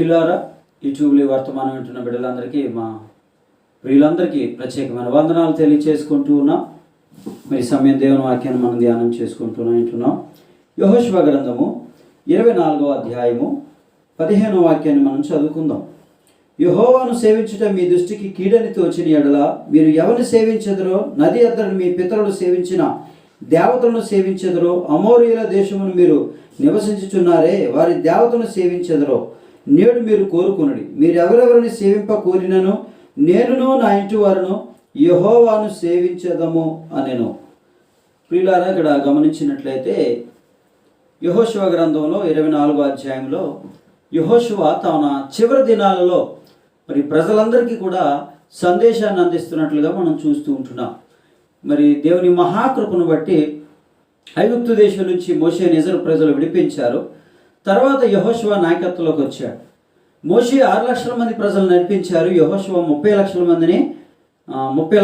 ప్రియులారా, యూట్యూబ్లో వర్తమానం వింటున్న బిడ్డలందరికీ, మా ప్రియులందరికీ ప్రత్యేకమైన వందనాలు తెలియచేసుకుంటూ ఉన్నాం. మరి సమయం దేవుని వాక్యాన్ని మనం ధ్యానం వింటున్నాం. యెహోషువ గ్రంథము 24వ అధ్యాయము 15వ వాక్యాన్ని మనం చదువుకుందాం. యెహోవాను సేవించుట మీ దృష్టికి కీడని తోచిన ఎడల మీరు ఎవరిని సేవించెదరో, నది అద్దరిని మీ పితరులు సేవించిన దేవతలను సేవించెదరో, అమోరీయుల దేశమును మీరు నివసించుచున్నారే వారి దేవతలను సేవించెదరో నేడు మీరు కోరుకునడి. మీరు ఎవరెవరిని సేవింప కోరినను నేనును నా ఇంటి వారును యెహోవాను సేవించదము అనెను. ప్రియులారా, ఇక్కడ గమనించినట్లయితే యెహోషువ గ్రంథంలో 24వ అధ్యాయంలో యెహోషువ తన చివరి దినాలలో మరి ప్రజలందరికీ కూడా సందేశాన్ని అందిస్తున్నట్లుగా మనం చూస్తూ ఉంటున్నాం. మరి దేవుని మహాకృపను బట్టి ఐగుప్తు దేశం నుంచి మోషే నిజరు ప్రజలు విడిపించారు. తర్వాత యెహోషువ నాయకత్వంలోకి వచ్చాడు. మోషే 6 లక్షల మంది ప్రజలు నడిపించారు. యెహోషువ 30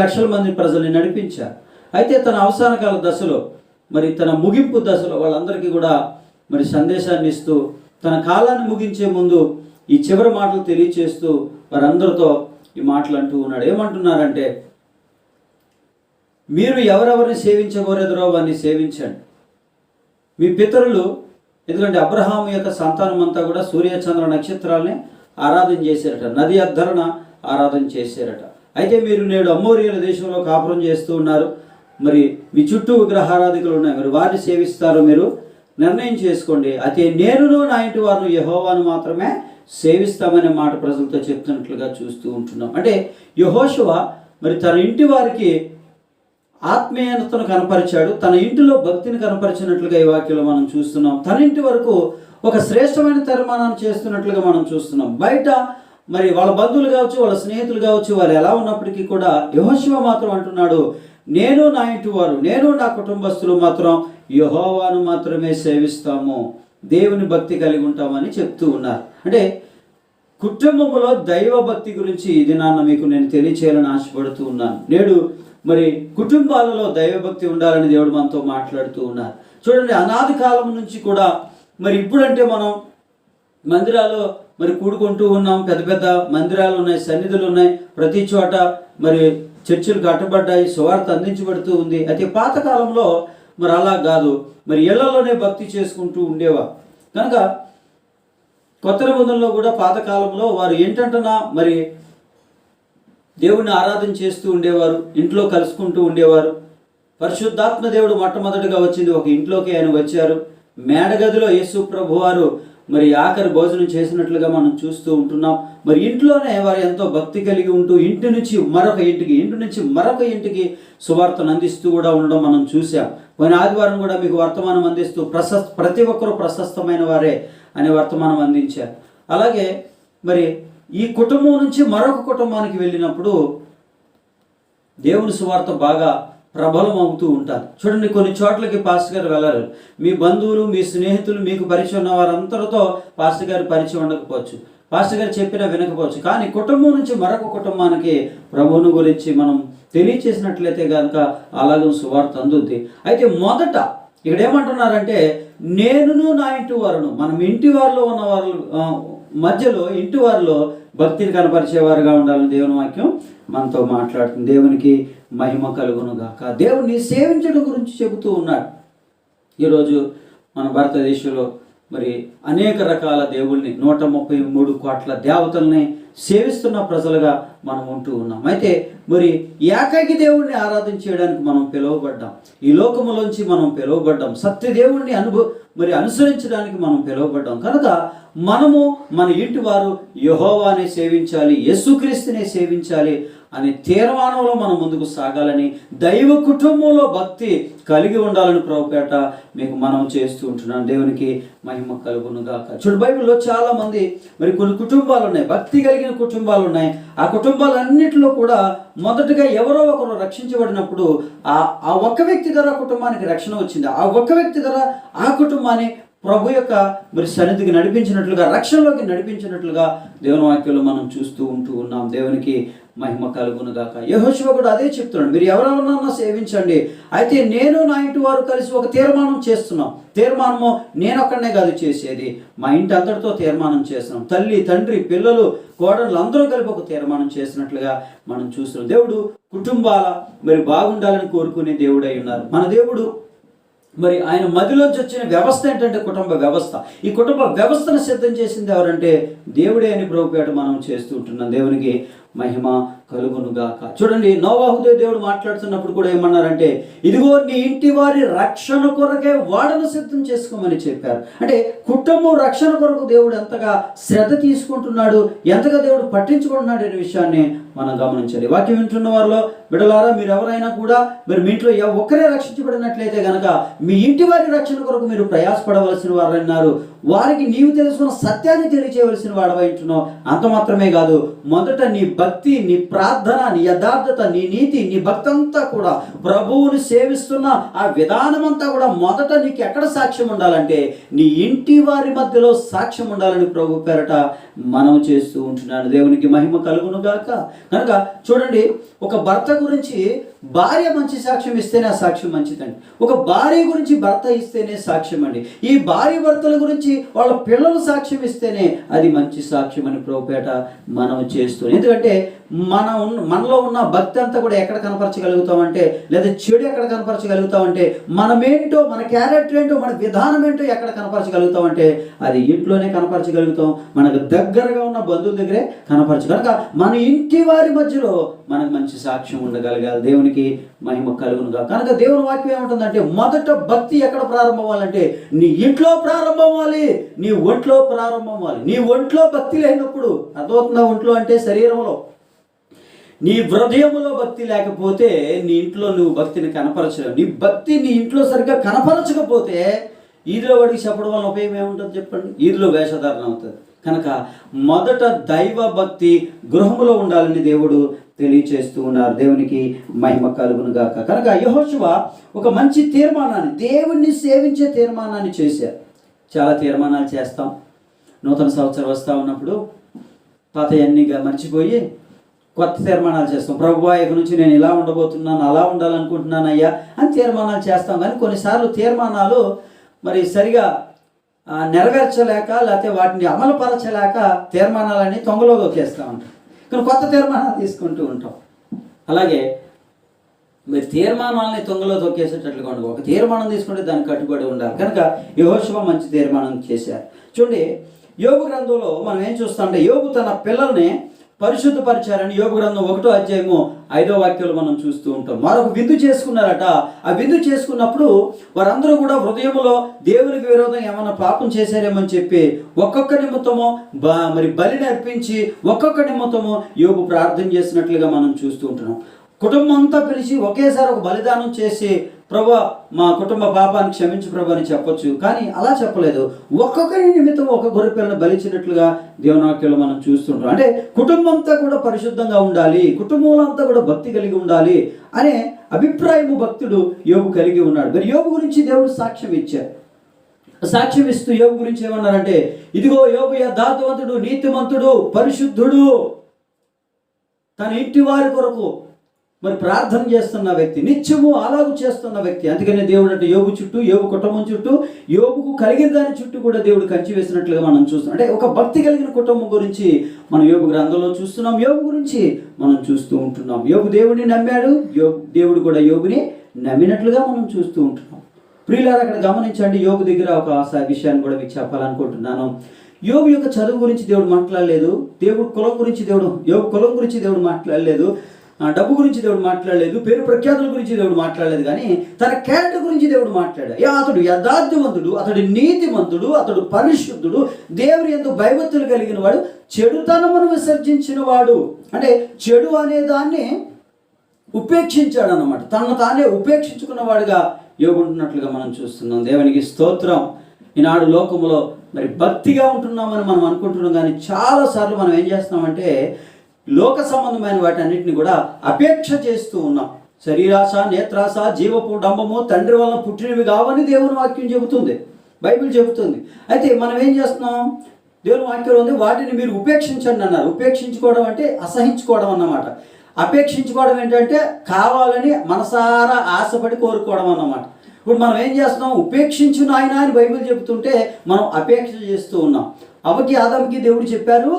లక్షల మంది ప్రజల్ని నడిపించారు. అయితే తన అవసాన కాల దశలో, మరి తన ముగింపు దశలో వాళ్ళందరికీ కూడా మరి సందేశాన్ని ఇస్తూ తన కాలాన్ని ముగించే ముందు ఈ చివరి మాటలు తెలియచేస్తూ వారందరితో ఈ మాటలు అంటూ ఉన్నాడు. ఏమంటున్నారంటే, మీరు ఎవరెవరిని సేవించగోరెదరో వారిని సేవించండి. మీ పితరులు, ఎందుకంటే అబ్రహాము యొక్క సంతానం అంతా కూడా సూర్యచంద్ర నక్షత్రాలని ఆరాధన చేశారట, నది అద్దరణ ఆరాధన చేశారట. అయితే మీరు నేడు అమోరీయుల దేశంలో కాపురం చేస్తూ ఉన్నారు. మరి మీ చుట్టూ విగ్రహారాధికులు ఉన్నాయి, మరి వారిని సేవిస్తారో మీరు నిర్ణయం చేసుకోండి. అయితే నేనును నా ఇంటి వారిని యెహోవాను మాత్రమే సేవిస్తామనే మాట ప్రజలతో చెప్తున్నట్లుగా చూస్తూ ఉంటున్నాం. అంటే యెహోషువ మరి తన ఇంటి వారికి ఆత్మీయతను కనపరిచాడు, తన ఇంటిలో భక్తిని కనపరిచినట్లుగా ఈ వాక్యంలో మనం చూస్తున్నాం. తన ఇంటి వరకు ఒక శ్రేష్టమైన తీర్మానాన్ని చేస్తున్నట్లుగా మనం చూస్తున్నాం. బయట మరి వాళ్ళ బంధువులు కావచ్చు, వాళ్ళ స్నేహితులు కావచ్చు, వారు ఎలా ఉన్నప్పటికీ కూడా యెహోషువ మాత్రం అంటున్నాడు, నేను నా ఇంటి వారు, నేను నా కుటుంబస్తులు మాత్రం యెహోవాను మాత్రమే సేవిస్తాము, దేవుని భక్తి కలిగి ఉంటామని చెప్తూ ఉన్నారు. అంటే కుటుంబంలో దైవ భక్తి గురించి ఇది నాన్న మీకు నేను తెలియచేయాలని ఆశపడుతూ ఉన్నాను. నేడు మరి కుటుంబాలలో దైవభక్తి ఉండాలని దేవుడు మనతో మాట్లాడుతూ ఉన్నారు. చూడండి, అనాది కాలం నుంచి కూడా మరి ఇప్పుడంటే మనం మందిరాలు మరి కూడుకుంటూ ఉన్నాం, పెద్ద పెద్ద మందిరాలు ఉన్నాయి, సన్నిధులు ఉన్నాయి, ప్రతి చోట మరి చర్చిలు కట్టబడ్డాయి, సువార్త అందించబడుతూ ఉంది. అయితే పాతకాలంలో మరి అలా కాదు, మరి ఇళ్లలోనే భక్తి చేసుకుంటూ ఉండేవారు. కనుక కొత్త నిబంధనలో కూడా పాతకాలంలో వారు ఏంటంటున్నా మరి దేవుణ్ణి ఆరాధన చేస్తూ ఉండేవారు, ఇంట్లో కలుసుకుంటూ ఉండేవారు. పరిశుద్ధాత్మ దేవుడు మొట్టమొదటిగా వచ్చింది ఒక ఇంట్లోకి ఆయన వచ్చారు. మేడగదిలో యేసు ప్రభు వారు మరి ఆఖరి భోజనం చేసినట్లుగా మనం చూస్తూ ఉంటున్నాం. మరి ఇంట్లోనే వారు ఎంతో భక్తి కలిగి ఉంటూ ఇంటి నుంచి మరొక ఇంటికి సువార్తను అందిస్తూ కూడా ఉండడం మనం చూసాం. పోయిన ఆదివారం కూడా మీకు వర్తమానం అందిస్తూ ప్రతి ఒక్కరూ ప్రశస్తమైన వారే అనే వర్తమానం అందించారు. అలాగే మరి ఈ కుటుంబం నుంచి మరొక కుటుంబానికి వెళ్ళినప్పుడు దేవుని సువార్త బాగా ప్రబలం అవుతూ ఉంటారు. చూడండి, కొన్ని చోట్లకి పాస్టర్ గారు వెళ్ళారు. మీ బంధువులు, మీ స్నేహితులు, మీకు పరిచయం ఉన్న వారందరితో పాస్టర్ గారి పరిచయం ఉండకపోవచ్చు, పాస్టర్ గారు చెప్పినా వినకపోవచ్చు. కానీ కుటుంబం నుంచి మరొక కుటుంబానికి ప్రభువుని గురించి మనం తెలియచేసినట్లయితే కనుక అలాగే సువార్త అందుద్ది. అయితే మొదట ఇక్కడ ఏమంటున్నారంటే, నేనును నా ఇంటి వారును, మనం ఇంటి వారిలో ఉన్న వారు మధ్యలో ఇంటి వారిలో భక్తిని కనపరిచేవారుగా ఉండాలని దేవుని వాక్యం మనతో మాట్లాడుతుంది. దేవునికి మహిమ కలుగును గాక. దేవుణ్ణి సేవించడం గురించి చెబుతూ ఉన్నాడు. ఈరోజు మన భారతదేశంలో మరి అనేక రకాల దేవుళ్ళని, 133 కోట్ల దేవతల్ని సేవిస్తున్న ప్రజలుగా మనం ఉంటూ ఉన్నాం. అయితే మరి ఏకైక దేవుణ్ణి ఆరాధన చేయడానికి మనం పిలువబడ్డాం, ఈ లోకములోంచి మనం పిలువబడ్డాం, సత్య దేవుణ్ణి అనుసరించడానికి మనం పిలువబడ్డాం. కనుక మనము మన ఇంటి వారు యెహోవాని సేవించాలి, యేసుక్రీస్తునే సేవించాలి అనే తీర్మానంలో మనం ముందుకు సాగాలని, దైవ కుటుంబంలో భక్తి కలిగి ఉండాలని ప్రభుపేట మీకు మనం చేస్తూ ఉంటున్నాను. దేవునికి మహిమ కలుగును గాక. చూడు, బైబిల్లో చాలా మంది మరి కొన్ని కుటుంబాలు ఉన్నాయి, భక్తి కలిగిన కుటుంబాలు ఉన్నాయి. ఆ కుటుంబాలన్నిటిలో కూడా మొదటగా ఎవరో ఒకరు రక్షించబడినప్పుడు ఆ ఒక్క వ్యక్తి ద్వారా కుటుంబానికి రక్షణ వచ్చింది. ఆ ఒక్క వ్యక్తి ద్వారా ఆ కుటుంబాన్ని ప్రభు యొక్క మరి సన్నిధికి నడిపించినట్లుగా, రక్షణలోకి నడిపించినట్లుగా దేవుని వాక్యంలో మనం చూస్తూ ఉంటూ ఉన్నాం. దేవునికి మహిమ కలుగును గాక. యెహోషువ కూడా అదే చెప్తున్నాడు, మీరు ఎవరెవరన్నా సేవించండి, అయితే నేను నా ఇంటి వారు కలిసి ఒక తీర్మానం చేస్తున్నాం. తీర్మానము నేను ఒక్కడనే కాదు చేసేది, మా ఇంటి అందరితో తీర్మానం చేస్తున్నాం. తల్లి, తండ్రి, పిల్లలు, కోడళ్ళు అందరూ కలిపి ఒక తీర్మానం చేసినట్లుగా మనం చూస్తున్నాం. దేవుడు కుటుంబాల మరి బాగుండాలని కోరుకునే దేవుడై ఉన్నారు మన దేవుడు. మరి ఆయన మదిలోంచి వచ్చిన వ్యవస్థ ఏంటంటే కుటుంబ వ్యవస్థ. ఈ కుటుంబ వ్యవస్థను సిద్ధం చేసింది ఎవరంటే దేవుడే అని ప్రభుపేట మనం చేస్తూ ఉంటున్నాం. దేవునికి మహిమ కలుగును గాక. చూడండి, నోవాహుతో దేవుడు మాట్లాడుతున్నప్పుడు కూడా ఏమన్నారంటే, ఇదిగో నీ ఇంటి వారి రక్షణ కొరకే వాడను సిద్ధం చేసుకోమని చెప్పారు. అంటే కుటుంబం రక్షణ కొరకు దేవుడు ఎంతగా శ్రద్ధ తీసుకుంటున్నాడు, ఎంతగా దేవుడు పట్టించుకుంటున్నాడు అనే విషయాన్ని మనం గమనించాలి. వాక్యం వింటున్న వారిలో బిడ్డలారా, మీరు ఎవరైనా కూడా మరి మీ ఇంట్లో ఒక్కరే రక్షించబడినట్లయితే కనుక మీ ఇంటి వారి రక్షణ కొరకు మీరు ప్రయాసపడవలసిన వారు అన్నారు. వారికి నీవు తెలుసుకున్న సత్యాన్ని తెలియచేయవలసిన వాడవై ఉంటున్నావు. అంత మాత్రమే కాదు, మొదట నీ భక్తి, నీ ప్రార్థన, నీ యథార్థత, నీ నీతి, నీ భక్తి అంతా కూడా ప్రభువుని సేవిస్తున్న ఆ విధానం అంతా కూడా మొదట నీకు ఎక్కడ సాక్ష్యం ఉండాలంటే నీ ఇంటి వారి మధ్యలో సాక్ష్యం ఉండాలని ప్రభు పేరట మనం చేస్తూ ఉంటున్నాను. దేవునికి మహిమ కలుగును గాక. కనుక చూడండి, ఒక భర్త గురించి భార్య మంచి సాక్ష్యం ఇస్తేనే ఆ సాక్ష్యం మంచిదండి. ఒక భార్య గురించి భర్త ఇస్తేనే సాక్ష్యం అండి. ఈ భార్య భర్తల గురించి వాళ్ళ పిల్లలు సాక్ష్యం ఇస్తేనే అది మంచి సాక్ష్యం అని ప్రభుపేట మనం చేస్తున్నాం. ఎందుకంటే మనలో ఉన్న భక్తి అంతా కూడా ఎక్కడ కనపరచగలుగుతామంటే, లేదా చెడు ఎక్కడ కనపరచగలుగుతామంటే, మనమేంటో, మన క్యారెక్టర్ ఏంటో, మన విధానం ఏంటో ఎక్కడ కనపరచగలుగుతామంటే అది ఇంట్లోనే కనపరచగలుగుతాం, మనకు దగ్గరగా ఉన్న బంధువుల దగ్గరే కనపరచగలక మన ఇంటి వారి మధ్యలో మనకు మంచి సాక్ష్యం ఉండగలగాలి. దేవునికి మహిమ కలుగునుగా. కనుక దేవుని వాక్యం ఏముంటుందంటే, మొదట భక్తి ఎక్కడ ప్రారంభం అవ్వాలంటే నీ ఇంట్లో ప్రారంభం అవ్వాలి, నీ ఒంట్లో ప్రారంభం అవ్వాలి. నీ ఒంట్లో భక్తి లేనప్పుడు, అర్థమవుతుందా? ఒంట్లో అంటే శరీరంలో, నీ హృదయంలో భక్తి లేకపోతే నీ ఇంట్లో నువ్వు భక్తిని కనపరచలేవు. నీ భక్తి నీ ఇంట్లో సరిగ్గా కనపరచకపోతే ఈదిలో వాడికి చెప్పడం వల్ల ఉపయోగం ఏముంటుంది చెప్పండి? ఈదిలో వేషధారణ అవుతుంది. కనుక మొదట దైవ భక్తి గృహంలో ఉండాలని దేవుడు తెలియచేస్తూ ఉన్నారు. దేవునికి మహిమ కలుగును గాక. కనుక యెహోషువ ఒక మంచి తీర్మానాన్ని, దేవుణ్ణి సేవించే తీర్మానాన్ని చేశారు. చాలా తీర్మానాలు చేస్తాం. నూతన సంవత్సరం వస్తూ ఉన్నప్పుడు పాతయన్నీగా మర్చిపోయి కొత్త తీర్మానాలు చేస్తాం. ప్రభువా, ఇక నుంచి నేను ఇలా ఉండబోతున్నాను, అలా ఉండాలనుకుంటున్నాను అయ్యా అని తీర్మానాలు చేస్తాం. కానీ కొన్నిసార్లు తీర్మానాలు మరి సరిగా నెరవేర్చలేక, లేకపోతే వాటిని అమలుపరచలేక తీర్మానాలన్నీ తొంగలో దొక్కేస్తూ ఉంటాం. కానీ కొత్త తీర్మానాలు తీసుకుంటూ ఉంటాం. అలాగే మీరు తీర్మానాలని తొంగలో తొక్కేసేటట్లుగా ఉండదు. ఒక తీర్మానం తీసుకుంటే దానికి కట్టుబడి ఉండాలి. కనుక యెహోషువ మంచి తీర్మానం చేశారు. చూడండి, యోబు గ్రంథంలో మనం ఏం చూస్తామంటే, యోబు తన పిల్లల్ని పరిశుద్ధపరిచారని యోబు గ్రంథం 1వ అధ్యాయము 5వ వాక్యంలో మనం చూస్తూ ఉంటాం. మరొక విందు చేసుకున్నారట. ఆ విందు చేసుకున్నప్పుడు వారందరూ కూడా హృదయంలో దేవునికి విరోధం ఏమన్నా పాపం చేశారేమని చెప్పి ఒక్కొక్క నిమిత్తము మరి బలిని అర్పించి ఒక్కొక్క నిమిత్తము యోబు ప్రార్థన చేసినట్లుగా మనం చూస్తూ ఉంటున్నాం. కుటుంబం అంతా పిలిచి ఒకేసారి ఒక బలిదానం చేసి, ప్రభు మా కుటుంబ పాపాన్ని క్షమించు ప్రభు అని చెప్పొచ్చు. కానీ అలా చెప్పలేదు. ఒక్కొక్కరి నిమిత్తం ఒక గొర్రె పిల్లను బలిచ్చినట్లుగా దేవుని వాక్యంలో మనం చూస్తుంటాం. అంటే కుటుంబం అంతా కూడా పరిశుద్ధంగా ఉండాలి, కుటుంబంలో అంతా కూడా భక్తి కలిగి ఉండాలి అనే అభిప్రాయము భక్తుడు యోబు కలిగి ఉన్నాడు. మరి యోబు గురించి దేవుడు సాక్ష్యం ఇచ్చారు. సాక్ష్యం ఇస్తూ యోబు గురించి ఏమన్నారంటే, ఇదిగో యోబు యథార్థవంతుడు, నీతిమంతుడు, పరిశుద్ధుడు, తన ఇంటి వారి కొరకు మరి ప్రార్థన చేస్తున్న వ్యక్తి, నిత్యము అలాగు చేస్తున్న వ్యక్తి. అందుకనే దేవుడు అంటే యోబు చుట్టూ, యోబు కుటుంబం చుట్టూ, యోబుకు కలిగిన దాని చుట్టూ కూడా దేవుడు కంచి వేసినట్లుగా మనం చూస్తున్నాం. అంటే ఒక భక్తి కలిగిన కుటుంబం గురించి మనం యోబు గ్రంథంలో చూస్తున్నాం. యోబు గురించి మనం చూస్తూ ఉంటున్నాం. యోబు దేవుడిని నమ్మాడు, దేవుడు కూడా యోబుని నమ్మినట్లుగా మనం చూస్తూ ఉంటున్నాం. ప్రియులారా, అక్కడ గమనించండి, యోబు దగ్గర ఒక విషయాన్ని కూడా మీకు చెప్పాలనుకుంటున్నాను. యోబు యొక్క చదువు గురించి దేవుడు మాట్లాడలేదు. యోబు కులం గురించి దేవుడు మాట్లాడలేదు. డబ్బు గురించి దేవుడు మాట్లాడలేదు. పేరు ప్రఖ్యాతుల గురించి దేవుడు మాట్లాడలేదు. కానీ తన క్యారెక్టర్ గురించి దేవుడు మాట్లాడాడు. అతడు యథార్థవంతుడు, అతడు నీతిమంతుడు, అతడు పరిశుద్ధుడు, దేవుని యందు భయభక్తులు కలిగిన వాడు, చెడుతనమును విసర్జించిన వాడు. అంటే చెడు అనే దాన్ని ఉపేక్షించాడు అన్నమాట. తనను తానే ఉపేక్షించుకున్నవాడుగా యోబు ఉంటున్నట్లుగా మనం చూస్తున్నాం. దేవునికి స్తోత్రం. ఈనాడు లోకంలో మరి భక్తిగా ఉంటున్నామని మనం అనుకుంటున్నాం. కానీ చాలాసార్లు మనం ఏం చేస్తున్నామంటే, లోక సంబంధమైన వాటి అన్నింటినీ కూడా అపేక్ష చేస్తూ ఉన్నాం. శరీరాశ, నేత్రాశ, జీవపు డంబము తండ్రి వలన పుట్టినవి కావని దేవుని వాక్యం చెబుతుంది, బైబిల్ చెబుతుంది. అయితే మనం ఏం చేస్తున్నాం? దేవుని వాక్యంలో ఉంది, వాటిని మీరు ఉపేక్షించండి అన్నారు. ఉపేక్షించుకోవడం అంటే అసహించుకోవడం అన్నమాట. అపేక్షించుకోవడం ఏంటంటే కావాలని మనసారా ఆశపడి కోరుకోవడం అన్నమాట. ఇప్పుడు మనం ఏం చేస్తున్నాం? ఉపేక్షించు నాయన అని బైబిల్ చెబుతుంటే మనం అపేక్ష చేస్తూ ఉన్నాం. అవ్వకి ఆదాముకి దేవుడు చెప్పారు,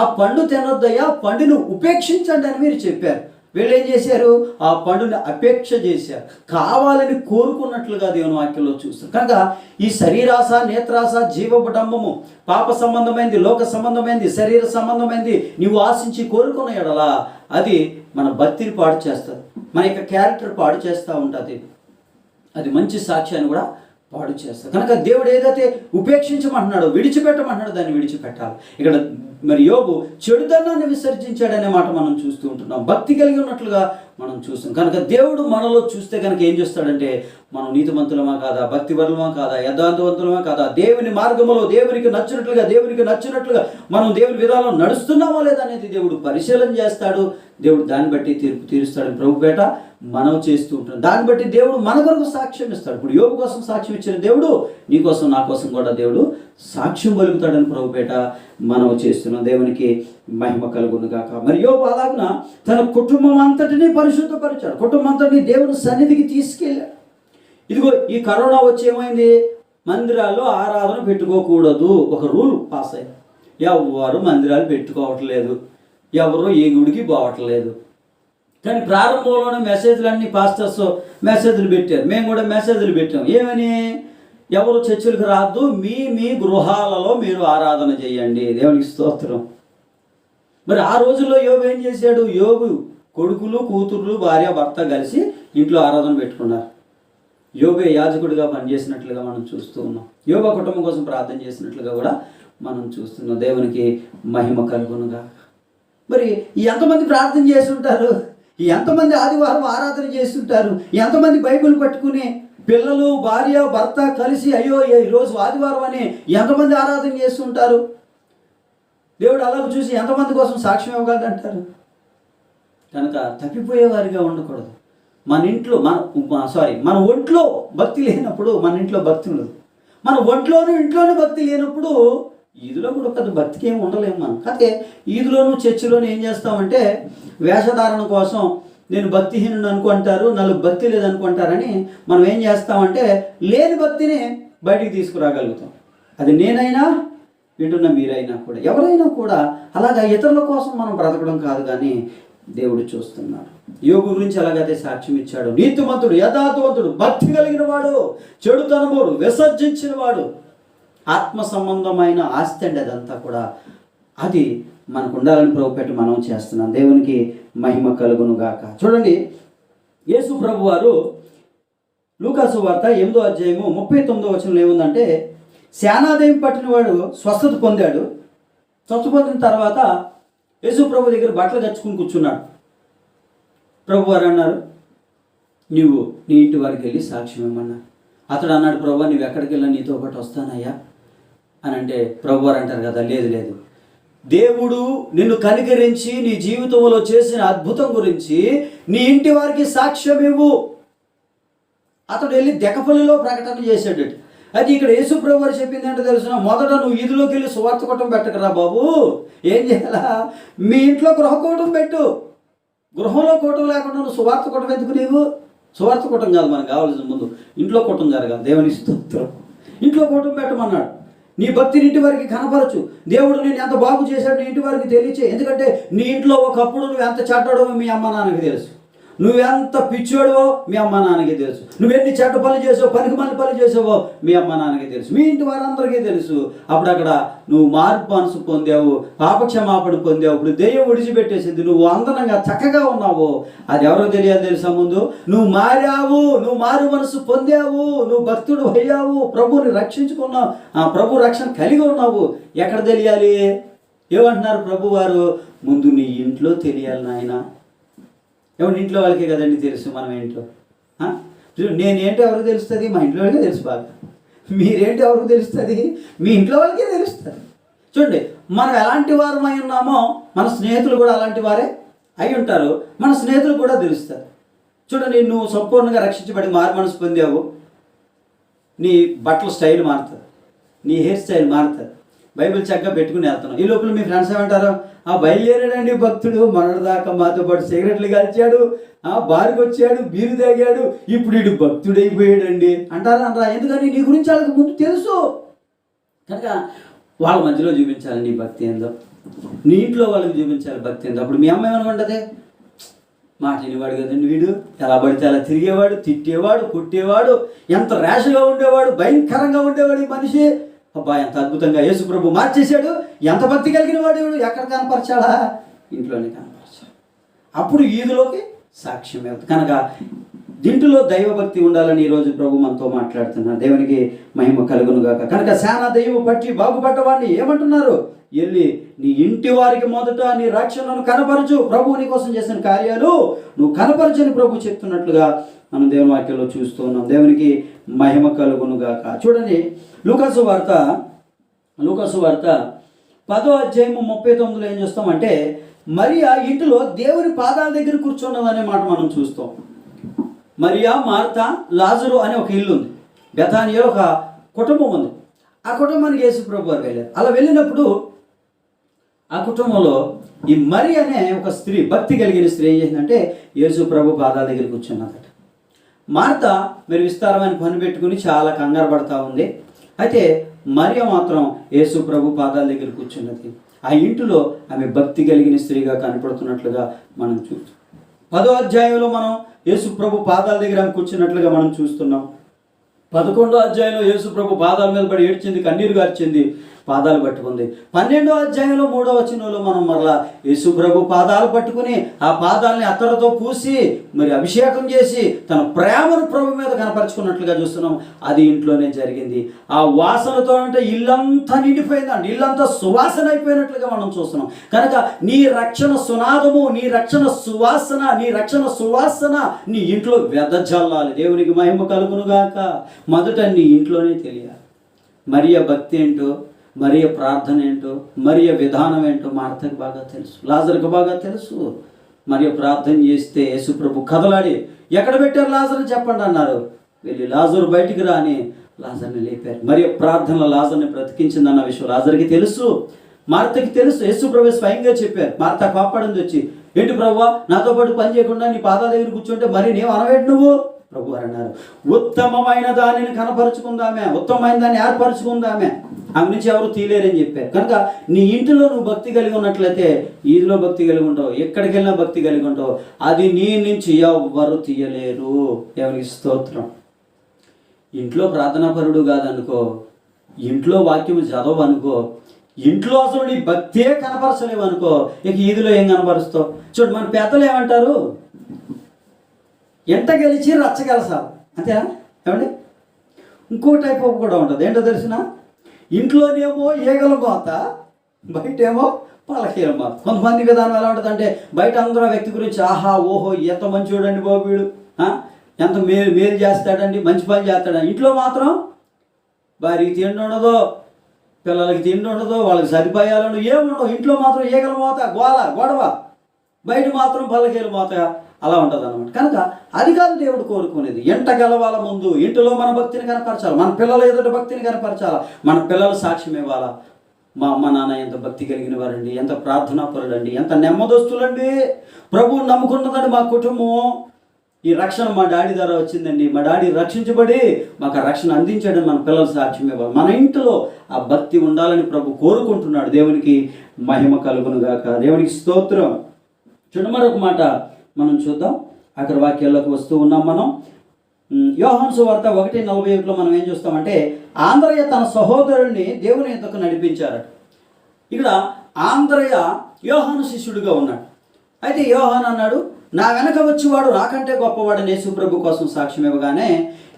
ఆ పండు తినొద్దయ్యా, పండును ఉపేక్షించండి అని మీరు చెప్పారు. వీళ్ళు ఏం చేశారు? ఆ పండుని అపేక్ష చేశారు, కావాలని కోరుకున్నట్లుగా దేవుని వాక్యంలో చూస్తారు. కనుక ఈ శరీరాశ, నేత్రాశ, జీవడంబము, పాప సంబంధమైంది, లోక సంబంధమైంది, శరీర సంబంధమైంది నీవు ఆశించి కోరుకున్న ఎడలా అది మన భక్తిని పాడు చేస్తుంది, మన యొక్క క్యారెక్టర్ పాడు చేస్తూ ఉంటుంది, అది మంచి సాక్ష్యాన్ని కూడా పాడు చేస్తారు. కనుక దేవుడు ఏదైతే ఉపేక్షించమంటున్నాడో, విడిచిపెట్టమంటున్నాడో దాన్ని విడిచిపెట్టాలి. ఇక్కడ మరి యోబు చెడుతనాన్ని విసర్జించాడనే మాట మనం చూస్తూ ఉంటున్నాం, భక్తి కలిగి ఉన్నట్లుగా మనం చూస్తున్నాం. కనుక దేవుడు మనలో చూస్తే కనుక ఏం చేస్తాడంటే, మనం నీతిమంతులమా కాదా, భక్తిపరులమా కాదా, యథార్థవంతులమా కాదా, దేవుని మార్గంలో దేవునికి నచ్చినట్లుగా మనం దేవుని విధానంలో నడుస్తున్నామా లేదా అనేది దేవుడు పరిశీలన చేస్తాడు. దేవుడు దాన్ని బట్టి తీర్పు తీరుస్తాడని ప్రభుపేట మనం చేస్తూ ఉంటాం. దాన్ని బట్టి దేవుడు మన కొరకు సాక్ష్యం ఇస్తాడు. ఇప్పుడు యోబు కోసం సాక్ష్యం ఇచ్చిన దేవుడు నీ కోసం, నా కోసం కూడా దేవుడు సాక్ష్యం పలుకుతాడని ప్రభుపేట మనం చేస్తున్నాం. దేవునికి మహిమ కలుగును గాక. మరి యోబు అలాగున తన కుటుంబం అంతటినీ పరిశుద్ధపరిచాడు, కుటుంబం అంతటినీ దేవుని సన్నిధికి తీసుకెళ్ళాడు. ఇదిగో ఈ కరోనా వచ్చి ఏమైంది? మందిరాల్లో ఆరాధన పెట్టుకోకూడదు, ఒక రూల్ పాస్ అయింది. ఎవరు మందిరాలు పెట్టుకోవట్లేదు, ఎవరు ఏ గుడికి పోవట్లేదు. కానీ ప్రారంభంలోనే మెసేజ్లన్నీ పాస్టర్స్ మెసేజ్లు పెట్టారు, మేము కూడా మెసేజ్లు పెట్టాం. ఏమని? ఎవరు చర్చిలకు రాద్దు, మీ గృహాలలో మీరు ఆరాధన చేయండి. దేవునికి స్తోత్రం. మరి ఆ రోజుల్లో యోబు ఏం చేశాడు? యోబు కొడుకులు, కూతుర్లు, భార్య, భర్త కలిసి ఇంట్లో ఆరాధన పెట్టుకున్నారు. యోబే యాజకుడిగా పనిచేసినట్లుగా మనం చూస్తూ ఉన్నాం. యోబు కుటుంబం కోసం ప్రార్థన చేసినట్లుగా కూడా మనం చూస్తున్నాం. దేవునికి మహిమ కలుగునుగా. మరి ఎంతమంది ప్రార్థన చేసి ఉంటారు? ఎంతమంది ఆదివారం ఆరాధన చేస్తుంటారు? ఎంతమంది బైబిల్ పట్టుకుని పిల్లలు, భార్య, భర్త కలిసి అయ్యో ఈరోజు ఆదివారం అని ఎంతమంది ఆరాధన చేస్తుంటారు? దేవుడు అలాగ చూసి ఎంతమంది కోసం సాక్ష్యం ఇవ్వగలదంటారు? కనుక తప్పిపోయేవారిగా ఉండకూడదు. మన ఒంట్లో భక్తి లేనప్పుడు మన ఇంట్లో భక్తి ఉండదు. మన ఇంట్లోనే భక్తి లేనప్పుడు ఈదులో కూడా పెద్ద భక్తికి ఏమి ఉండలేము మనం. కాకపోతే ఈదులోను చర్చిలోను ఏం చేస్తామంటే వేషధారణ కోసం నేను భక్తిహీనుడు అనుకుంటారు, నలుగు భక్తి లేదనుకుంటారని మనం ఏం చేస్తామంటే లేని భక్తిని బయటికి తీసుకురాగలుగుతాం. అది నేనైనా వింటున్న మీరైనా కూడా, ఎవరైనా కూడా అలాగా ఇతరుల కోసం మనం బ్రతకడం కాదు, కానీ దేవుడు చూస్తున్నాడు. యోగు గురించి అలాగైతే సాక్ష్యం ఇచ్చాడు. నీతిమంతుడు, యథార్థవంతుడు, భక్తి కలిగిన వాడు, చెడుతనముడు విసర్జించిన వాడు, ఆత్మ సంబంధమైన ఆస్తి అండి అదంతా కూడా. అది మనకు ఉండాలని ప్రభుపేట మనం చేస్తున్నాం. దేవునికి మహిమ కలుగును గాక. చూడండి, యేసు ప్రభు వారు లూకాసు వార్త 8వ అధ్యాయము 39వ వచనంలో ఏముందంటే, శానాదయం పట్టిన వాడు స్వస్థత పొందాడు. స్వస్థ పొందిన తర్వాత యేసు ప్రభు దగ్గర బట్టలు కచ్చుకుని కూర్చున్నాడు. ప్రభు వారు అన్నారు, నువ్వు నీ ఇంటి వారికి వెళ్ళి సాక్ష్యం ఇవ్వమన్నారు. అతడు అన్నాడు, ప్రభు నువ్వు ఎక్కడికి వెళ్ళా నీతో పాటు వస్తానయ్యా అని అంటే ప్రభు వారు అంటారు కదా, లేదు, దేవుడు నిన్ను కనికరించి నీ జీవితంలో చేసిన అద్భుతం గురించి నీ ఇంటి వారికి సాక్ష్యం ఇవ్వు. అతడు వెళ్ళి దెకపల్లిలో ప్రకటన చేశాడు. అది ఇక్కడ యేసు ప్రభు వారు చెప్పింది అంటే తెలుసిన, మొదట నువ్వు ఈదులోకి వెళ్ళి సువార్త కూటం పెట్టకరా బాబు. ఏం చేయాలా? మీ ఇంట్లో గృహకూటం పెట్టు. గృహంలో కూటం లేకుండా నువ్వు సువార్త కూటం ఎందుకు? నీవు సువార్త కూటం కాదు మనకు కావాల్సిన, ముందు ఇంట్లో కూటం జరగాలి. దేవుని స్తోత్రం. ఇంట్లో కూటం పెట్టమన్నాడు. నీ భక్తిని ఇంటి వారికి కనపరచు. దేవుడు నేను ఎంత బాగు చేశాడు నీ ఇంటి వారికి తెలియచే. ఎందుకంటే నీ ఇంట్లో ఒకప్పుడు నువ్వు ఎంత చెడ్డాడో మీ అమ్మ నాన్నకి తెలుసు, నువ్వెంత పిచ్చోడవో మీ అమ్మ నాన్నకి తెలుసు, నువ్వెన్ని చెడ్డ పనులు చేసావో, పనికి మళ్ళీ పనులు చేసావో మీ అమ్మ నాన్నకి తెలుసు, మీ ఇంటి వారందరికీ తెలుసు. అప్పుడు అక్కడ నువ్వు మార్పు మనసు పొందావు, పాపక్షమాపణ పొందావు, ఇప్పుడు దెయ్యం విడిచిపెట్టేసింది, నువ్వు అందంగా చక్కగా ఉన్నావు. అది ఎవరో తెలియాలి తెలుసా? ముందు నువ్వు మారావు, నువ్వు మారు మనసు పొందావు, నువ్వు భక్తుడు అయ్యావు, ప్రభువుని రక్షించుకున్నావు, ప్రభు రక్షణ కలిగి ఉన్నావు. ఎక్కడ తెలియాలి? ఏమంటున్నారు ప్రభు వారు? ముందు నీ ఇంట్లో తెలియాలి నాయన. ఏమంటే ఇంట్లో వాళ్ళకే కదండి తెలుసు. మనం ఏంటో నేనేంటో ఎవరికి తెలుస్తుంది? మా ఇంట్లో వాళ్ళకే తెలుసు బాగా. మీరేంటో ఎవరికి తెలుస్తుంది? మీ ఇంట్లో వాళ్ళకే తెలుస్తుంది. చూడండి, మనం ఎలాంటి వారమై ఉన్నామో మన స్నేహితులు కూడా అలాంటి వారే అయి ఉంటారు. మన స్నేహితులు కూడా తెలుస్తారు. చూడండి, నువ్వు సంపూర్ణంగా రక్షించబడి మారు మనసు పొందావు, నీ బట్టల స్టైల్ మారుతుంది, నీ హెయిర్ స్టైల్ మారుతుంది, బైబిల్ చక్కగా పెట్టుకుని వెళ్తున్నాం. ఈ లోపల మీ ఫ్రెండ్స్ ఏమంటారు, బయలుదేరాడండి భక్తుడు, మొన్నటిదాకా మాతో పాటు సిగరెట్లు కాల్చాడు, బారికి వచ్చాడు, బీరు తాగాడు, ఇప్పుడు వీడు భక్తుడైపోయాడండి అంటారా అనరా? ఎందుకని నీ గురించి వాళ్ళకి ముందు తెలుసు కనుక వాళ్ళ మధ్యలో చూపించాలి నీ భక్తి ఏందో, నీ ఇంట్లో వాళ్ళకి చూపించాలి భక్తి ఏందో. అప్పుడు మీ అమ్మ ఏమనుకుంటుంది, మాట వినేవాడు కదండి వీడు, ఎలా పడితే అలా తిరిగేవాడు, తిట్టేవాడు, కొట్టేవాడు, ఎంత ర్యాష్గా ఉండేవాడు, భయంకరంగా ఉండేవాడు ఈ మనిషి, అబ్బా ఎంత అద్భుతంగా యేసు ప్రభు మార్చేశాడు, ఎంత భక్తి కలిగిన వాడు, ఎక్కడ కనపరచాడా, ఇంట్లోనే కనపరచాడు. అప్పుడు ఈదులోకి సాక్ష్యం వెళ్తుంది. కనుక దీంట్లో దైవభక్తి ఉండాలని ఈరోజు ప్రభు మనతో మాట్లాడుతున్నారు. దేవునికి మహిమ కలుగును గాక. కనుక శానా దైవం పట్టి బాగుపడ్డవాడిని ఏమంటున్నారు, వెళ్ళి నీ ఇంటి వారికి మొదట నీ రక్షణను కనపరచు, ప్రభు నీ కోసం చేసిన కార్యాలు నువ్వు కనపరచని ప్రభు చెప్తున్నట్లుగా మనం దేవుని వాక్యంలో చూస్తూ ఉన్నాం. దేవునికి మహిమ కలుగును గాక. చూడండి లూకాసు వార్త 10వ అధ్యాయము 39లో ఏం చూస్తామంటే, మరియా ఇంటిలో దేవుని పాదాల దగ్గర కూర్చున్నదనే మాట మనం చూస్తాం. మరియా, మార్తా, లాజరు అనే ఒక ఇల్లు ఉంది. బెతానియాలో ఒక కుటుంబం ఉంది. ఆ కుటుంబానికి యేసు ప్రభు వారు వెళ్ళారు. అలా వెళ్ళినప్పుడు ఆ కుటుంబంలో ఈ మరి అనే ఒక స్త్రీ, భక్తి కలిగిన స్త్రీ ఏం చేసిందంటే యేసు ప్రభు పాదాల దగ్గర కూర్చున్నదట. మార్త మీరు విస్తారమైన పని పెట్టుకుని చాలా కంగారు పడతా ఉంది. అయితే మరియ మాత్రం యేసు ప్రభు పాదాల దగ్గర కూర్చున్నది. ఆ ఇంటిలో ఆమె భక్తి కలిగిన స్త్రీగా కనపడుతున్నట్లుగా మనం చూస్తాం. 10వ అధ్యాయంలో మనం యేసు ప్రభు పాదాల దగ్గర ఆమె కూర్చున్నట్లుగా మనం చూస్తున్నాం. 11వ అధ్యాయంలో యేసు ప్రభు పాదాల మీద పడి ఏడ్చింది, కన్నీరు గార్చింది, పాదాలు పట్టుకుంది. 12వ అధ్యాయంలో 3వ వచనంలో మనం మరలా యేసు ప్రభు పాదాలు పట్టుకుని ఆ పాదాలని అత్తరుతో పూసి మరి అభిషేకం చేసి తన ప్రేమను ప్రభు మీద కనపరుచుకున్నట్లుగా చూస్తున్నాం. అది ఇంట్లోనే జరిగింది. ఆ వాసనతో అంటే ఇల్లంతా నిండిపోయిందండి, ఇల్లంతా సువాసన అయిపోయినట్లుగా మనం చూస్తున్నాం. కనుక నీ రక్షణ సునాదము, నీ రక్షణ సువాసన నీ ఇంట్లో వెదజల్లాలి. దేవునికి మహిమ కలుగునుగాక. మొదట నీ ఇంట్లోనే తెలియాలి. మరియ భక్తి ఏంటో, మరియ ప్రార్థన ఏంటో, మరియ విధానం ఏంటో మార్తకు బాగా తెలుసు, లాజరుకు బాగా తెలుసు. మరియ ప్రార్థన చేస్తే యేసు ప్రభు కదలాడి ఎక్కడ పెట్టారు లాజర్ని చెప్పండి అన్నారు. వెళ్ళి లాజరు బయటికి రాని లాజర్ని లేపారు. మరియ ప్రార్థనలో లాజర్ని బ్రతికించిందన్న విషయం లాజర్కి తెలుసు, మార్తకి తెలుసు. యేసు ప్రభు స్వయంగా చెప్పారు. మార్త కాపాడింది వచ్చి, ఏంటి ప్రభువా నాతో పాటు పని చేయకుండా నీ పాదాల దగ్గర కూర్చుంటే మరి నీవు అనవేటి నువ్వు? ప్రభు వారు అన్నారు, ఉత్తమమైన దానిని కనపరుచుకుందామే, ఉత్తమమైన దాన్ని ఏర్పరచుకుందామే, ఆమె నుంచి ఎవరు తీయలేరని చెప్పారు. కనుక నీ ఇంటిలో నువ్వు భక్తి కలిగి ఉన్నట్లయితే ఈదిలో భక్తి కలిగి ఉంటావు, ఎక్కడికి వెళ్ళినా భక్తి కలిగి ఉంటావు. అది నీ నుంచి ఎవరు తీయలేరు. ఎవరికి స్తోత్రం. ఇంట్లో ప్రార్థనాపరుడు కాదనుకో, ఇంట్లో వాక్యం చదవనుకో, ఇంట్లో అసలు నీ భక్తే కనపరచలేవు అనుకో, ఇక ఈదిలో ఏం కనపరుస్తావు? చూడు మన పెద్దలు ఏమంటారు, ఎంట గెలిచి రచ్చగలసాలి, అంతేనా ఏమండి? ఇంకో టైప్ ఆఫ్ కూడా ఉంటుంది. ఏంటో తెలిసిన, ఇంట్లోనేమో ఈగల మోత, బయటేమో పలకీల మోత. కొంతమంది విధానం ఎలా ఉంటుంది అంటే, బయట అందరూ వ్యక్తి గురించి ఆహా ఓహో ఎంత మంచి చూడండి బాబు వీడు, ఎంత మేలు చేస్తాడండి, మంచి పని చేస్తాడండి. ఇంట్లో మాత్రం భార్యకి తిండి ఉండదు, పిల్లలకి తిండి ఉండదు, వాళ్ళకి సదుపాయాలను ఏముండవు. ఇంట్లో మాత్రం ఈగల మోత, గొడవ, బయట మాత్రం పలకీల మోత, అలా ఉంటుంది అన్నమాట. కనుక అది కాదు దేవుడు కోరుకునేది. ఎంట గెలవాల ముందు ఇంటిలో మన భక్తిని కనపరచాలి, మన పిల్లల ఎదుట భక్తిని కనపరచాలి, మన పిల్లలు సాక్ష్యం ఇవ్వాలా. మా అమ్మ నాన్న ఎంత భక్తి కలిగిన వారండి, ఎంత ప్రార్థనాపరులండి, ఎంత నెమ్మదస్తులండి, ప్రభువుని నమ్ముకున్నదండి మా కుటుంబం. ఈ రక్షణ మా డాడీ ద్వారా వచ్చిందండి, మా డాడీ రక్షించబడి మాకు ఆ రక్షణ అందించడం మన పిల్లలు సాక్ష్యం ఇవ్వాలి. మన ఇంటిలో ఆ భక్తి ఉండాలని ప్రభు కోరుకుంటున్నాడు. దేవునికి మహిమ కలుగును గాక. దేవునికి స్తోత్రం. చూడ మరొక మాట మనం చూద్దాం. అక్కడ వాక్యాల్లోకి వస్తూ ఉన్నాం మనం. యోహాను సువార్త 1:41లో మనం ఏం చూస్తామంటే, ఆంద్రయ్య తన సహోదరుడిని దేవుని యొద్దకు నడిపించారట. ఇక్కడ ఆంద్రయ్య యోహాను శిష్యుడిగా ఉన్నాడు. అయితే యోహాను అన్నాడు, నా వెనక వచ్చేవాడు నాకంటే గొప్పవాడని యేసు ప్రభు కోసం సాక్ష్యం ఇవ్వగానే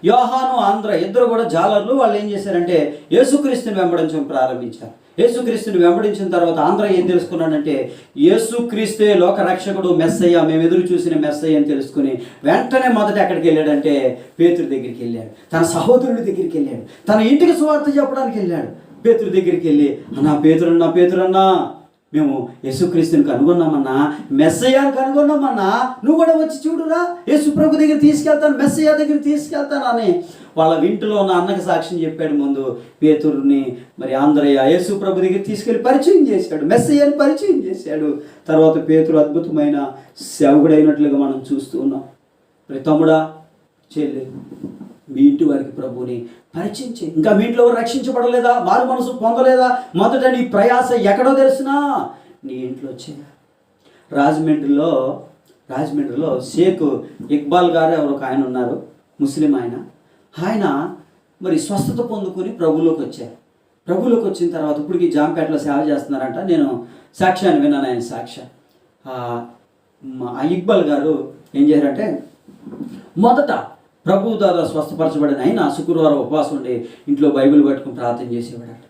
యోహాను ఆంధ్ర ఇద్దరు కూడా జాలర్లు. వాళ్ళు ఏం చేశారంటే యేసుక్రీస్తుని వెంబడించడం ప్రారంభించారు. యేసుక్రీస్తుని వెంబడించిన తర్వాత ఆంధ్ర ఏం తెలుసుకున్నాడంటే, యేసుక్రీస్తే లోక రక్షకుడు, మెస్సయ్య, మేము ఎదురు చూసిన మెస్సయ్య అని తెలుసుకుని వెంటనే మొదట ఎక్కడికి వెళ్ళాడంటే పేతురు దగ్గరికి వెళ్ళాడు, తన సహోదరుడి దగ్గరికి వెళ్ళాడు, తన ఇంటికి సువార్త చెప్పడానికి వెళ్ళాడు. పేతురు దగ్గరికి వెళ్ళి, నా పేతురన్నా మేము యేసుక్రీస్తుని కనుగొన్నామన్నా, మెస్సయ్యాను కనుగొన్నామన్నా, నువ్వు కూడా వచ్చి చూడురా, యేసు ప్రభు దగ్గర తీసుకెళ్తాను, మెస్సయ్య దగ్గర తీసుకెళ్తాను అని వాళ్ళ ఇంటిలో ఉన్న అన్నకి సాక్ష్యం చెప్పాడు. ముందు పేతురుని మరి ఆంధ్రయ్య యేసు ప్రభు దగ్గర తీసుకెళ్ళి పరిచయం చేశాడు, మెస్సయ్యని పరిచయం చేశాడు. తర్వాత పేతురు అద్భుతమైన సేవకుడైనట్లుగా మనం చూస్తూ ఉన్నాం. మరి తమ్ముడా, చెల్లి, మీ ఇంటి వారికి ప్రభువుని పరిచయం చేయి. ఇంకా మీ ఇంట్లో రక్షించబడలేదా, మారు మనసు పొందలేదా, మొదట నీ ప్రయాస ఎక్కడో తెలిసినా నీ ఇంట్లో చేయ. రాజమండ్రిలో షేక్ ఇక్బాల్ గారు ఎవరు ఒక ఆయన ఉన్నారు, ముస్లిం ఆయన మరి స్వస్థత పొందుకొని ప్రభువులోకి వచ్చారు. ప్రభువులోకి వచ్చిన తర్వాత ఇప్పటికి జాంపేటలో సేవ చేస్తున్నారంట. నేను సాక్ష్యాన్ని విన్నాను, ఆయన సాక్ష్యం. ఆ ఇక్బాల్ గారు ఏం చేశారంటే, మొదట ప్రభు ద్వారా స్వస్థపరచబడిన ఆయన శుక్రవారం ఉపవాసం ఉండి ఇంట్లో బైబిల్ పట్టుకుని ప్రార్థన చేసేవాడట.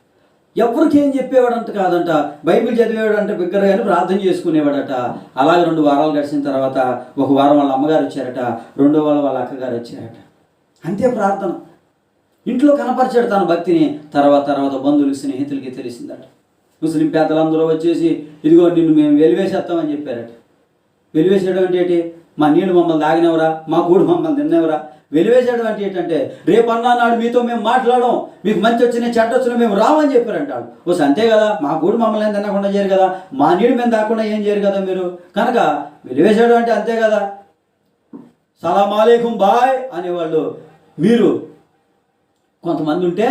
ఎవరికి ఏం చెప్పేవాడంట కాదంట, బైబిల్ చదివేవాడంట, బిగ్గరగానే ప్రార్థన చేసుకునేవాడట. అలాగే 2 వారాలు గడిచిన తర్వాత ఒక వారం వాళ్ళ అమ్మగారు వచ్చారట, 2వ వారం వాళ్ళ అక్కగారు వచ్చారట. అంతే ప్రార్థన. ఇంట్లో కనపరిచాడు తన భక్తిని. తర్వాత బంధువులకి, స్నేహితులకి తెలిసిందట. ముస్లిం పేదలందరూ వచ్చేసి, ఇదిగో నిన్ను మేము వెలివేసేస్తామని చెప్పారట. వెలివేసేయడం అంటే ఏంటి? మా నీళ్ళు మమ్మల్ని తాగినవరా, మా గూడు మమ్మల్ని తిన్నవరా. వెలివేసేయడం అంటే ఏంటంటే, రేపు అన్నాడు మీతో మేము మాట్లాడడం, మీకు మంచి వచ్చినా చెడ్డ వచ్చినా మేము రామని చెప్పారంటాడు. ఓ అంతే కదా, మా గూడు మమ్మల్ని ఏం తినకుండా చేయరు కదా, మా నీళ్ళు మేము తాకుండా ఏం చేయరు కదా మీరు. కనుక వెలివేసేయడం అంటే అంతే కదా. సలాం అలైకుం బాయ్ అనేవాళ్ళు. మీరు కొంతమంది ఉంటే,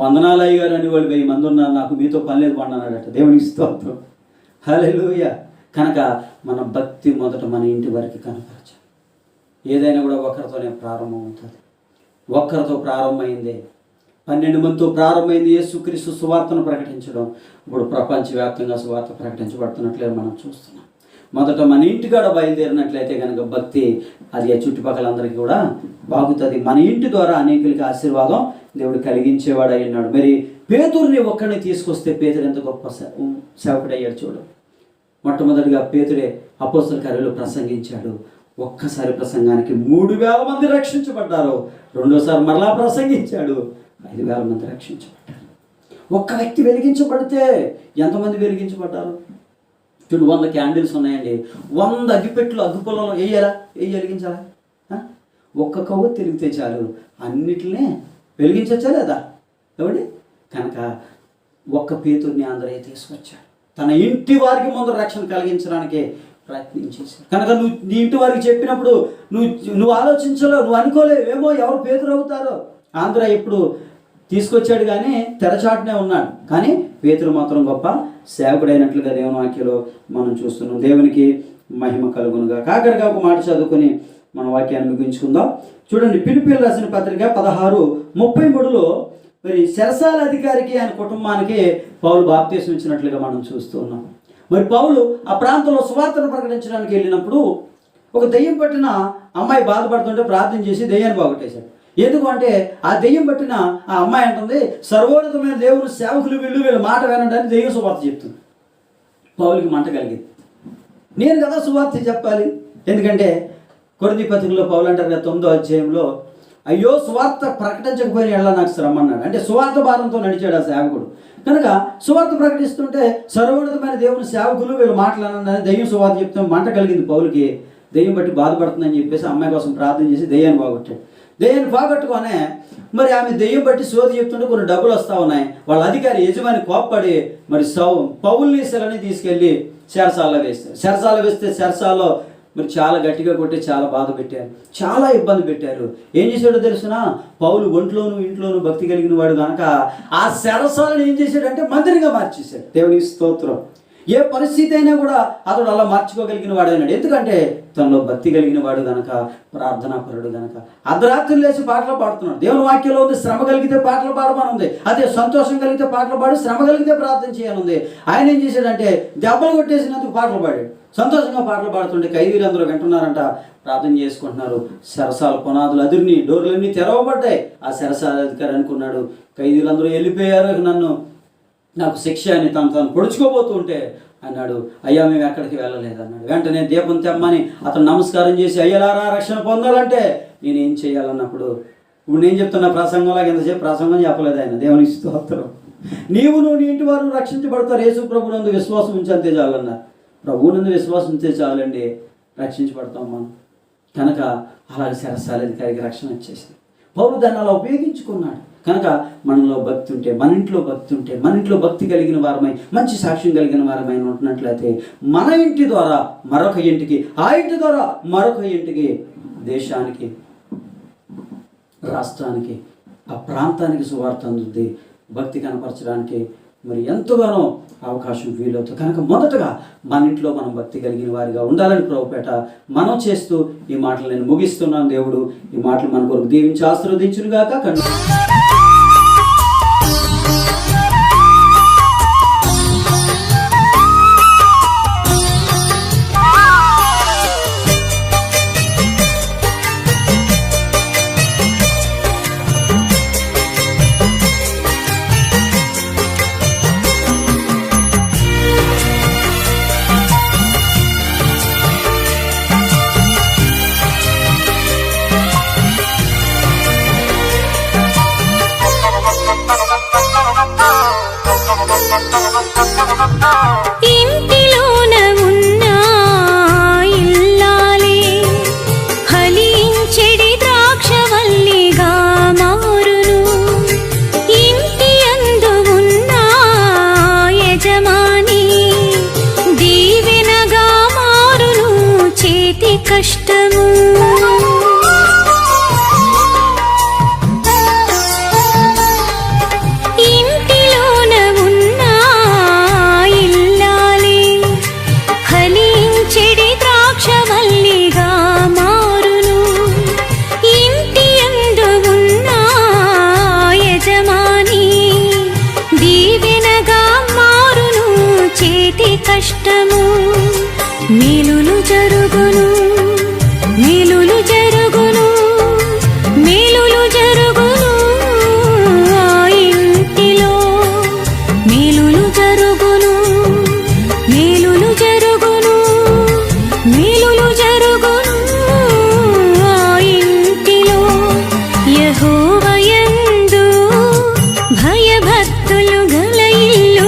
వందనాలు అయ్యారు అనేవాళ్ళు 1000 మంది ఉన్నారు, నాకు మీతో పని లేదు అన్నాడట. దేవునికి స్తోత్రం, హల్లెలూయా. కనుక మన భక్తి మొదట మన ఇంటి వరకు కనపరచాలి. ఏదైనా కూడా ఒకరితోనే ప్రారంభం అవుతుంది. ఒక్కరితో ప్రారంభమైంది, 12 మందితో ప్రారంభమైంది యేసుక్రీస్తు సువార్తను ప్రకటించడం. ఇప్పుడు ప్రపంచవ్యాప్తంగా సువార్త ప్రకటించబడుతున్నట్లే మనం చూస్తున్నాం. మొదట మన ఇంటికాడ బయలుదేరినట్లయితే కనుక భక్తి అది చుట్టుపక్కలందరికీ కూడా బాగుతుంది. మన ఇంటి ద్వారా అనేకులకి ఆశీర్వాదం దేవుడు కలిగించేవాడు అయి ఉన్నాడు. మరి పేతురుని ఒక్కడిని తీసుకొస్తే పేతురు ఎంత గొప్ప సేవకుడయ్యాడు చూడు. మొట్టమొదటిగా పేతురే అపోస్తల కార్యాలు ప్రసంగించాడు. ఒక్కసారి ప్రసంగానికి 3000 మంది రక్షించబడ్డారు. రెండోసారి మరలా ప్రసంగించాడు, 5000 మంది రక్షించబడ్డారు. ఒక్క వ్యక్తి వెలిగించబడితే ఎంతమంది వెలిగించబడ్డారు? 100 క్యాండిల్స్ ఉన్నాయండి, 100 అగ్గిపెట్లు అగ్గిపుల్లలో వెలిగించాలా? ఒక్క కవ్వు తిరిగితే చాలు, అన్నిటినే వెలిగించవచ్చా లేదా? ఏమండి? కనుక ఒక్క పేతుర్ని ఆంధ్రయ్య తీసుకొచ్చాడు. తన ఇంటి వారికి ముందు రక్షణ కలిగించడానికి ప్రయత్నించేశాడు. కనుక నువ్వు నీ ఇంటి వారికి చెప్పినప్పుడు నువ్వు ఆలోచించలేవు, నువ్వు అనుకోలేవు, ఏమో ఎవరు పేతురు అవుతారో. ఆంధ్రయ్య ఇప్పుడు తీసుకొచ్చాడు కానీ తెరచాటునే ఉన్నాడు, కానీ పేతురు మాత్రం గొప్ప సేవకుడైనట్లుగా దేవుని వాక్యంలో మనం చూస్తున్నాం. దేవునికి మహిమ కలుగునుగా. కాకరగా ఒక మాట చదువుకొని మన వాక్యాన్ని ముగించుకుందాం. చూడండి, ఫిలిప్పీయులకు రాసిన పత్రిక 16:33లో మరి చెరసాల అధికారికి ఆయన కుటుంబానికి పౌలు బాప్తీసం ఇచ్చినట్లుగా మనం చూస్తున్నాం. మరి పౌలు ఆ ప్రాంతంలో సువార్తను ప్రకటించడానికి వెళ్ళినప్పుడు ఒక దెయ్యం పట్టిన అమ్మాయి బాధపడుతుంటే ప్రార్థన చేసి దెయ్యాన్ని బాగొట్టేశాడు. ఎందుకు అంటే ఆ దెయ్యం పట్టిన ఆ అమ్మాయి అంటుంది, సర్వోన్నతమైన దేవుని సేవకులు వీళ్ళ మాట వినడానికి దెయ్యం సువార్త చెప్తుంది. పౌలుకి మంట కలిగింది, నేను కదా సువార్త చెప్పాలి. ఎందుకంటే కొరింథీ పత్రికలో పౌలు అంటారు కదా 9వ అధ్యాయంలో, అయ్యో సువార్త ప్రకటించకపోయిన ఎలా నాకు శ్రమ అన్నాడు. అంటే సువార్త భారంతో నడిచాడు ఆ సేవకుడు. కనుక సువార్త ప్రకటిస్తుంటే సర్వోన్నతమైన దేవుని సేవకులు వీళ్ళు మాట్లాడాలని దెయ్యం సువార్త చెప్తే మంట కలిగింది పౌలుకి. దెయ్యం బట్టి బాధపడుతుందని చెప్పేసి అమ్మాయి కోసం ప్రార్థన చేసి దెయ్యాన్ని బాగొట్టాడు. దెయ్యాన్ని బాగొట్టుకొనే మరి ఆమె దెయ్యం బట్టి సోది చెప్తుంటే కొన్ని డబ్బులు వస్తూ ఉన్నాయి. వాళ్ళ అధికారి యజమాని కోప్పడి మరి పౌల్ని శిలని తీసుకెళ్ళి చెరసాలలో వేస్తారు. చెరసాలలో వేస్తే చెరసాలలో మరి చాలా గట్టిగా కొట్టి చాలా బాధ పెట్టారు, చాలా ఇబ్బంది పెట్టారు. ఏం చేశాడో తెలుసిన, పౌలు ఒంట్లోనూ ఇంట్లోనూ భక్తి కలిగిన వాడు కనుక ఆ చెరసాలను ఏం చేశాడంటే మందిరంగా మార్చేశాడు. దేవునికి స్తోత్రం. ఏ పరిస్థితి అయినా కూడా అతడు అలా మార్చుకోగలిగిన వాడు అయినాడు. ఎందుకంటే తనలో భక్తి కలిగిన వాడు కనుక, ప్రార్థనాపరుడు కనుక. అర్ధరాత్రులు లేచి పాటలు పాడుతున్నాడు. దేవుని వాక్యంలో ఉంది, శ్రమ కలిగితే పాటలు పాడమని ఉంది. అదే సంతోషం కలిగితే పాటలు పాడు, శ్రమ కలిగితే ప్రార్థన చేయనుంది. ఆయన ఏం చేశాడంటే దెబ్బలు కొట్టేసినందుకు పాటలు పాడాడు. సంతోషంగా పాటలు పాడుతుంటే ఖైదీలందరూ వింటున్నారంట, ప్రార్థన చేసుకుంటున్నారు. చెరసాల పునాదులు అదిరిని, డోర్లన్నీ తెరవబడ్డాయి. ఆ చెరసాల అధికారి అనుకున్నాడు, ఖైదీలందరూ వెళ్ళిపోయారు, నాకు శిక్ష అని తను పొడుచుకోబోతుంటే అన్నాడు, అయ్యా మేము ఎక్కడికి వెళ్ళలేదు అన్నాడు. వెంటనే దీపం తెమ్మని అతను నమస్కారం చేసి, అయ్యలారా రక్షణ పొందాలంటే నేనేం చేయాలన్నప్పుడు, ఇప్పుడు నేను చెప్తున్న ప్రసంగంలాగా ఎంతసేపు ప్రసంగం చెప్పలేదు ఆయన. దేవునికి స్తోత్రం. నువ్వు నీ ఇంటి వారు రక్షించబడతారు, యేసు ప్రభునందు విశ్వాసం ఉంచంతే చాలన్నారు. ప్రభువునందు విశ్వాసం ఉంచే చాలండి, రక్షించబడతాం మనం. కనుక అలాగే చెరసాల అధికారికి రక్షణ వచ్చేసింది. పౌలు దాన్ని అలా ఉపయోగించుకున్నాడు. కనుక మనలో భక్తి ఉంటే, మన ఇంట్లో భక్తి ఉంటే, మన ఇంట్లో భక్తి కలిగిన వారమై, మంచి సాక్ష్యం కలిగిన వారమై ఉంటున్నట్లయితే మన ఇంటి ద్వారా మరొక ఇంటికి, ఆ ఇంటి ద్వారా మరొక ఇంటికి, దేశానికి, రాష్ట్రానికి, ఆ ప్రాంతానికి సువార్త అందుద్ది. భక్తి కనపరచడానికి మరి ఎంతగానో అవకాశం వీలవుతుంది. కనుక మొదటగా మన ఇంట్లో మనం భక్తి కలిగిన వారిగా ఉండాలని ప్రభుపేట మనం చేస్తూ ఈ మాటలు నేను ముగిస్తున్నాను. దేవుడు ఈ మాటలు మన కొరకు దీవించి ఆశీర్వదించునుగాక. ఇంటిలోన ఉన్న ఇల్లాలే ఫలించెడి ద్రాక్షవల్లిగా మారును. ఇంటి యందు ఉన్న యజమాని దీవెనగా మారును. చేతి కష్టము కష్టము మేలులు జరుగును, మేలులు జరుగును, మేలులు జరుగును. ఆ ఇంటిలో మేలులు జరుగును, మేలులు జరుగును, మేలులు జరుగును. ఆ ఇంటిలో యెహోవా యందు భయభక్తులు గల ఇల్లు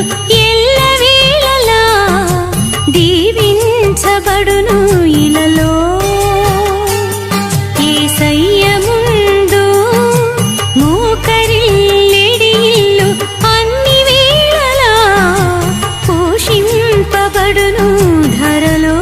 దీవించబడును. ఇలలో యేసయ్య ముందు మోకరిల్లెడి ఇల్లు అన్ని వేళలా పోషింపబడును ధరలో.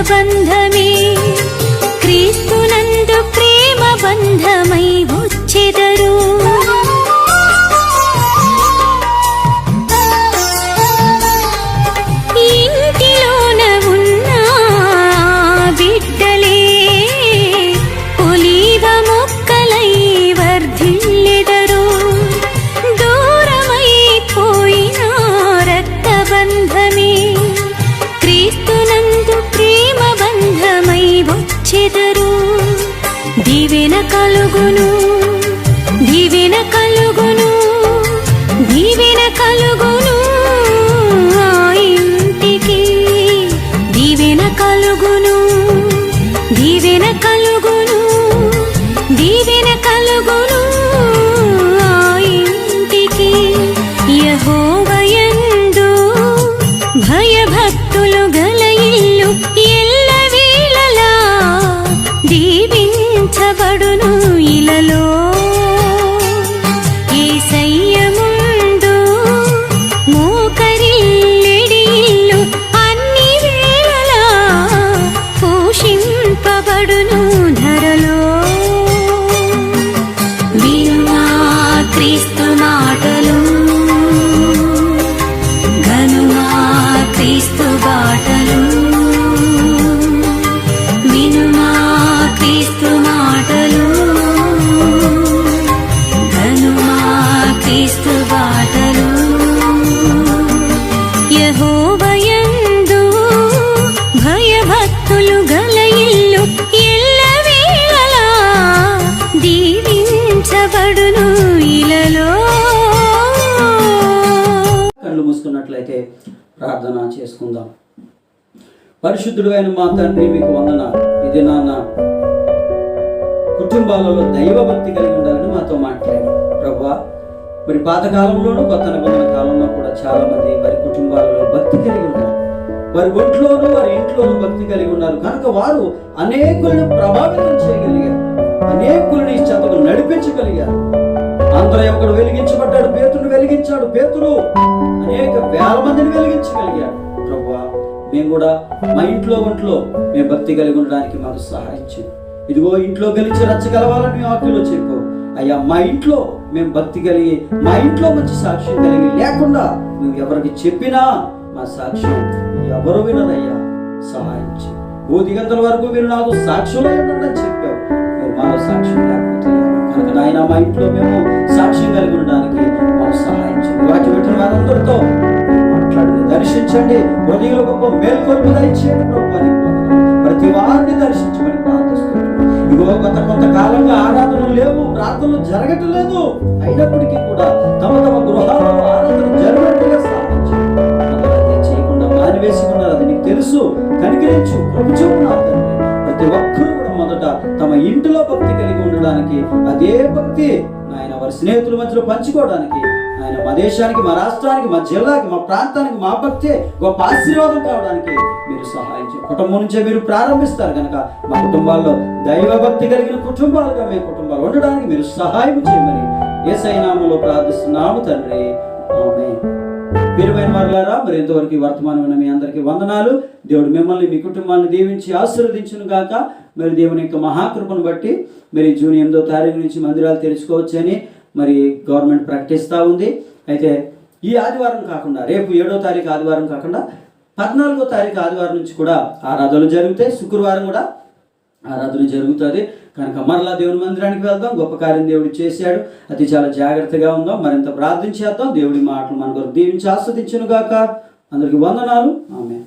బంధమే క్రీస్తునందు ప్రేమ బంధమై వచ్చెదరు. ఇంటిలోన ఉన్న బిడ్డలే ఒలీవ మొక్కలై వర్ధిల్లెదరు. దూరమై పోయిన రక్త బంధమే క్రీస్తునందు ప్రేమ బంధమై వచ్చెదరు. దీవెన కలుగును, దీవెన కలుగును, దీవెన కలుగును. ఆ ఇంటికి దీవెన కలుగును, దీవెన కలుగును, దీవెన కలుగును. ఆ ఇంటికి యెహోవా యందు భయభక్తులు గల ఇల్లు ఎల్లవేళలా దీవించబడును. ఇలలో యేసయ్య ముందు మోకరిల్లెడి ఇల్లు అన్ని వేళలా పోషింపబడును ధరలో. వినుమా క్రీస్తు మాటలు, గనుమా క్రీస్తు బాటలు. వినుమా క్రీస్తు మాటలు, ప్రార్థన చేసుకుందాం. పరిశుద్ధుడైన మా తండ్రి, మీకు వందనాలు. ఇది నాన్న కుటుంబాలలో దైవభక్తి కలిగి ఉండాలని మాతో మాట్లాడారు ప్రభువా. మరి పాతకాలంలోనూ కొత్త నిబంధన కాలంలో కూడా చాలా మంది వారి కుటుంబాలలో భక్తి కలిగి ఉన్నారు. వారి ఒంట్లోనూ వారి ఇంట్లోనూ భక్తి కలిగి ఉన్నారు కనుక వారు అనేకులను ప్రభావితం చేయగలిగారు, అనేకులని చెంతకు నడిపించగలిగారు. అందరూ ఒకడు వెలిగించబడ్డాడు, పేతురుని వెలిగించాడు. పేతురు అనేక వేల మందిని వెలిగించగలిగాడు. ప్రభువా, మేము కూడా మా ఇంట్లో ఒంట్లో మేము భక్తి కలిగి ఉండడానికి మాకు సహాయం చేయండి. ఇదిగో ఇంట్లో గెలిచి రచ్చగలవాలని మేము వాక్యంలో చెప్పు అయ్యా. మా ఇంట్లో మేము భక్తి కలిగి, మా ఇంట్లో మంచి సాక్ష్యం కలిగి లేకుండా నువ్వు ఎవరికి చెప్పినా మా సాక్ష్యం ఎవరు వినరయ్యా. సహాయం చేయి. భూదిగంతల వరకు మీరు నాకు సాక్ష్యం అని చెప్పావు. మీరు మాలో సాక్ష్యం లేకపోతే కనుక నాయన మా ఇంట్లో మేము సాక్ష్యం కలిగి ఉండడానికి మాకు సహాయం చేయండి. వాటి పెట్టిన వారందరితో మాట్లాడండి, దర్శించండి. హృదయంలో గొప్ప మేల్కొల్పు దయచేయండి ప్రభుత్వానికి. ప్రతి వారిని దర్శించమని ప్రార్థిస్తున్నాం. ఇగో కొంతకాలంగా ఆరాధనలు లేవు, ప్రార్థనలు జరగటం లేదు. అయినప్పటికీ కూడా తమ తమ గృహాలలో ఆరాధన జరిగినట్టుగా చేయకుండా మానివేసి ఉన్నారు. అది నీకు తెలుసు. కనికరించు, ప్రభుత్వం. ప్రతి ఒక్కరూ కూడా మొదట తమ ఇంటిలో భక్తి కలిగి ఉండడానికి, అదే భక్తి నాయన వారి స్నేహితుల మధ్యలో పంచుకోవడానికి, ఆయన మా దేశానికి, మా రాష్ట్రానికి, మా జిల్లాకి, మా ప్రాంతానికి మా భక్తి గొప్ప ఆశీర్వాదం కావడానికి మీరు సహాయం చేయండి. కుటుంబం నుంచే మీరు ప్రారంభిస్తారు కనుక మా కుటుంబాల్లో దైవ భక్తి కలిగిన కుటుంబాలుగా మీ కుటుంబాలు ఉండడానికి మీరు సహాయం చేయమని యేసయ్య నామములో ప్రార్థిస్తున్నాము తండ్రి. ఆమేన్. ప్రియమైన వారలారా, మరి ఇంతవరకు వర్తమానమైన మీ అందరికీ వందనాలు. దేవుడు మిమ్మల్ని, మీ కుటుంబాన్ని దీవించి ఆశీర్వదించును గాక. మరి దేవుని యొక్క మహాకృపను బట్టి మరి జూన్ 8వ తారీఖు నుంచి మందిరాలు తెరుచుకోవచ్చని మరి గవర్నమెంట్ ప్రకటిస్తూ ఉంది. అయితే ఈ ఆదివారం కాకుండా రేపు 7వ తారీఖు ఆదివారం కాకుండా 14వ తారీఖు ఆదివారం నుంచి కూడా ఆరాధనలు జరుగుతాయి. శుక్రవారం కూడా ఆరాధన జరుగుతుంది కనుక మరలా దేవుని మందిరానికి వెళ్దాం. గొప్ప కార్యం దేవుడు చేశాడు. అది చాలా జాగ్రత్తగా ఉందాం. మరింత ప్రార్థన చేద్దాం. దేవుడి మాటలు మన కొరకు దీవించి ఆస్వాదించును గాక. అందరికీ వందనాలు. ఆమేన్.